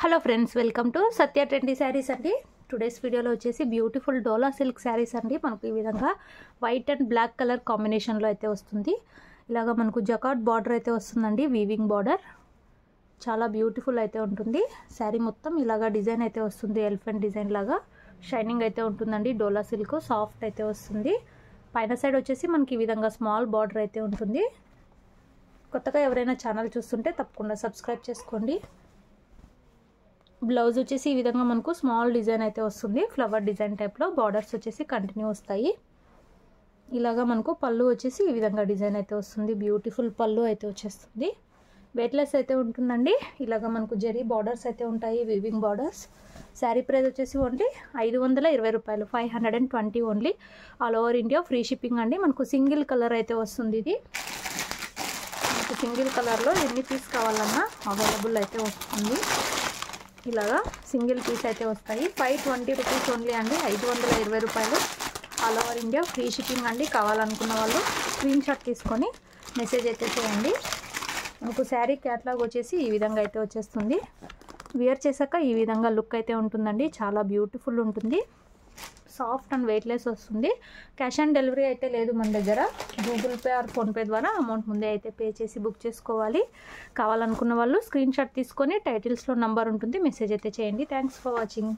Hello friends, welcome to Satya trendy saris అండి. Today's వీడియోలో వచ్చేసి బ్యూటిఫుల్ డోలా సిల్క్ శారీస్ అండి. మనకు ఈ విధంగా వైట్ అండ్ బ్లాక్ కలర్ కాంబినేషన్లో అయితే వస్తుంది. ఇలాగా మనకు జకార్డ్ బార్డర్ అయితే వస్తుందండి, వీవింగ్ బార్డర్. చాలా బ్యూటిఫుల్ అయితే ఉంటుంది. శారీ మొత్తం ఇలాగా డిజైన్ అయితే వస్తుంది, ఎలిఫెంట్ డిజైన్ లాగా షైనింగ్ అయితే ఉంటుందండి. డోలా సిల్క్ సాఫ్ట్ అయితే వస్తుంది. పైన సైడ్ వచ్చేసి మనకి ఈ విధంగా స్మాల్ బార్డర్ అయితే ఉంటుంది. కొత్తగా ఎవరైనా ఛానల్ చూస్తుంటే తప్పకుండా సబ్స్క్రైబ్ చేసుకోండి. బ్లౌజ్ వచ్చేసి ఈ విధంగా మనకు స్మాల్ డిజైన్ అయితే వస్తుంది, ఫ్లవర్ డిజైన్ టైప్లో. బార్డర్స్ వచ్చేసి కంటిన్యూ వస్తాయి. ఇలాగా మనకు పళ్ళు వచ్చేసి ఈ విధంగా డిజైన్ అయితే వస్తుంది. బ్యూటిఫుల్ పళ్ళు అయితే వచ్చేస్తుంది. వెయిట్లెస్ అయితే ఉంటుందండి. ఇలాగా మనకు జరీ బార్డర్స్ అయితే ఉంటాయి, వీవింగ్ బార్డర్స్. శారీ ప్రైస్ వచ్చేసి ఓన్లీ 520 రూపాయలు, 520 only. All over India free shipping అండి. మనకు సింగిల్ కలర్ అయితే వస్తుంది. ఇది మనకు సింగిల్ కలర్లో ఎన్ని పీస్ కావాలన్నా అవైలబుల్ అయితే వస్తుంది. ఇలాగా సింగిల్ పీస్ అయితే వస్తాయి. 520 రూపీస్ ఓన్లీ అండి, 520 రూపాయలు. All over India free shipping అండి. కావాలనుకున్న వాళ్ళు స్క్రీన్ షాట్ తీసుకొని మెసేజ్ అయితే చేయండి. మనకు శారీ క్యాట్లాగ్ వచ్చేసి ఈ విధంగా అయితే వచ్చేస్తుంది. వేర్ చేశాక ఈ విధంగా లుక్ అయితే ఉంటుందండి. చాలా బ్యూటిఫుల్ ఉంటుంది. సాఫ్ట్ అండ్ వెయిట్లెస్ వస్తుంది. క్యాష్ ఆన్ డెలివరీ అయితే లేదు మన దగ్గర. గూగుల్ పే ఆర్ ఫోన్పే ద్వారా అమౌంట్ ముందే అయితే పే చేసి బుక్ చేసుకోవాలి. కావాలనుకున్న వాళ్ళు స్క్రీన్ షాట్ తీసుకొని టైటిల్స్లో నంబర్ ఉంటుంది, మెసేజ్ అయితే చేయండి. Thanks for watching.